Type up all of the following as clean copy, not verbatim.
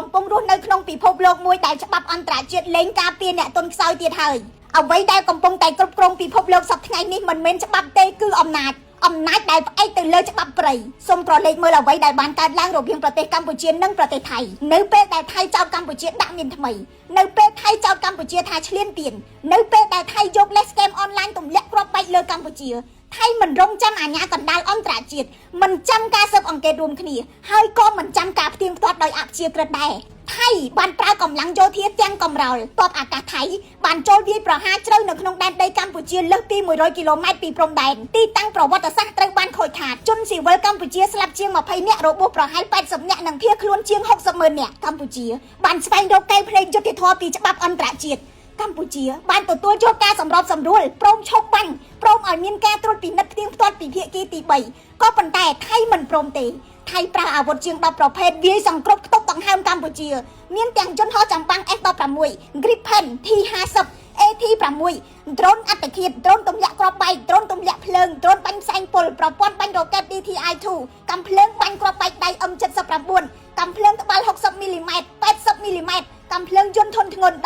កំពុងរស់នៅក្នុងពិភពលោកមួយដែលច្បាប់អន្តរជាតិលែងការពារអ្នកទន់ខ្សោយទៀតហើយអ្វីដែលកំពុងតែគ្រប់គ្រងពិភពលោកសប្តាហ៍ថ្ងៃនេះមិនមែនច្បាប់ទេគឺអំណាចដែលផ្អែកទៅលើច្បាប់ព្រៃសូមក្រឡេកមើលអ្វីដែលបានកើតឡើងរវាងប្រទេសកម្ពុជានិងប្រទេសថៃនៅពេលដែលថៃចោទកម្ពុជាដាក់មានថ្មីនៅពេលថៃចោទកម្ពុជាថាឈ្លានពាននៅពេលដែលថៃយកលេសស្កេមអនឡាញទម្លាក់គ្រាប់បែកលើកម្ពុជាថៃមិនរងចាំអាញាកណ្ដាលអន្តរជាតិមិនចាំការស៊ើបអង្កេតរួមគ្នាហើយក៏មិនចាំការផ្ទៀងផ្ទាត់ដោយអព្យាក្រឹតដែរថៃបានប្រើកម្លាំងយោធាទាំងកំរោលទ័ពអាកាសថៃបានចូលវាយប្រហារជ្រៅនៅក្នុងដែនដីកម្ពុជាលើសពី100គីឡូម៉ែត្រពីព្រំដែនទីតាំងប្រវត្តិសាស្ត្រត្រូវបានខូចខាតជនស៊ីវិលកម្ពុជាស្លាប់ជាង20នាក់របួសប្រហែល80នាក់និងភៀសខ្លួនជាង60,000នាក់កម្ពុជាបានស្វែងរកកែវភ្នែកយុត្តិធម៌ពីច្បាប់អន្តរជាតិកម្ពុជាបានទទួលយកការសម្របសម្រួលព្រមឈប់បាញ់ព្រមឲ្យមានការត្រួតពិនិត្យផ្ទៀងផ្ទាត់ពីភាគីទី3ក៏ប៉ុន្តែថៃមិនព្រមទេថៃប្រើអាវុធជាង10ប្រភេទវាយសង្គ្រោះខ្ទប់ដង្ហើមកម្ពុជាមានទាំងយន្តហោះចម្បាំង F16 Gripen T50 AT6 ដ្រូនអត្តឃាតដ្រូនទម្លាក់គ្រាប់បែកដ្រូនទម្លាក់ភ្លើងដ្រូនបាញ់ផ្សែងពុលប្រព័ន្ធបាញ់រ៉ុកែត DTI-2 កាំភ្លើងបាញ់គ្រាប់បែកដៃ M79 កាំភ្លើងត្បាល់60មីលីម៉ែត្រ80មីលីម៉ែត្រកាំភ្លើងយន្តធុនធ្ងន់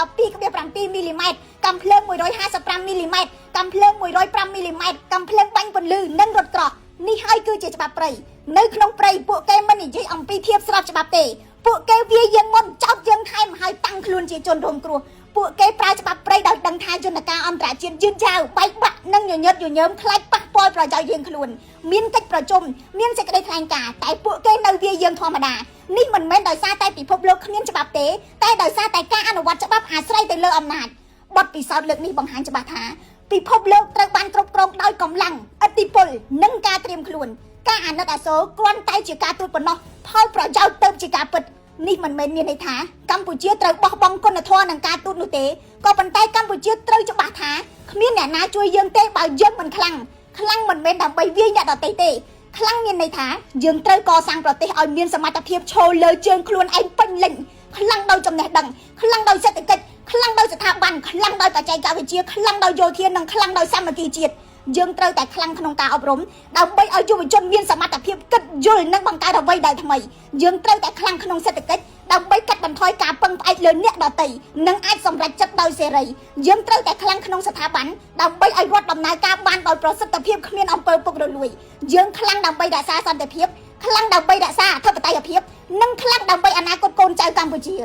12.7 មីលីម៉ែត្រកាំភ្លើង155មីលីម៉ែត្រកាំភ្លើង105មីលីម៉ែត្រកាំភ្លើងបាញ់ពន្លឺនិងរថក្រោះនេះហើយគឺជាច្បាប់ព្រៃនៅក្នុងព្រៃពួកគេមិននិយាយអំពីភាពស្របច្បាប់ទេពួកគេវាយយើងមុនចោទយើងថែមហើយតាំងខ្លួនជាជនរងគ្រោះពួកគេប្រើច្បាប់ព្រៃដោយដឹងថាយន្តការអន្តរជាតិយឺតយ៉ាវបែកបាក់និងញញឹតញញើមខ្លាចប៉ះពាល់ប្រយោជន៍យើងខ្លួនមានកិច្ចប្រជុំមានសេចក្តីថ្លែងការណ៍តែពួកគេនៅវាយយើងធម្មតានេះមិនមែនដោយសារតែពិភពលោកគ្មានច្បាប់ទេតែដោយសារតែការអនុវត្តច្បាប់អាស្រ័យទៅលើអំណាចបទពិសោធន៍លើកនេះបង្ហាញច្បាស់ថាពិភពលោកត្រូវបានគ្រប់គ្រងដោយកម្លាំងឥទ្ធិពលនិងការត្រៀមខ្លួនការអាណិតអាសូរគ្រាន់តែជាការទូតប៉ុណ្ណោះផលប្រយោជន៍ទៅជាការពិតនេះមិនមែនមានន័យថាកម្ពុជាត្រូវបោះបង់គុណធម៌នឹងការទូតនោះទេក៏ប៉ុន្តែកម្ពុជាត្រូវច្បាស់ថាគ្មានអ្នកណាជួយយើងទេបើយើងមិនខ្លាំងមិនមែនដើម្បីវាយអ្នកដទៃទេខ្លាំងមានន័យថាយើងត្រូវកសាងប្រទេសឲ្យមានសមត្ថភាពឈរលើជើងខ្លួនឯងពេញលេញខ្លាំងដោយចំណេះដឹងខ្លាំងដោយសេដ្ឋកិច្ចខ្លាំងដោយស្ថាប័នខ្លាំងដោយបច្ចេកវិទ្យាខ្លាំងដោយយោធានិងខ្លាំងដោយសាមគ្គីជាតិយើងត្រូវតែខ្លាំងក្នុងការអប់រំដើម្បីឲ្យយុវជនមានសមត្ថភាពគិតយល់និងបង្កើតអ្វីដែលថ្មីយើងត្រូវតែខ្លាំងក្នុងសេដ្ឋកិច្ចដើម្បីកាត់បន្ថយការពឹងផ្អែកលើអ្នកដទៃនិងអាចសម្រេចចិត្តដោយសេរីយើងត្រូវតែខ្លាំងក្នុងស្ថាប័នដើម្បីឲ្យរដ្ឋដំណើរការបានដោយប្រសិទ្ធភាពគ្មានអំពើពុករលួយយើងខ្លាំងដើម្បីរក្សាសន្តិភាពខ្លាំងដើម្បីរក្សាអធិបតេយ្យភាពនិងខ្លាំងដើម្បីអនាគតកូនចៅកម្ពុជា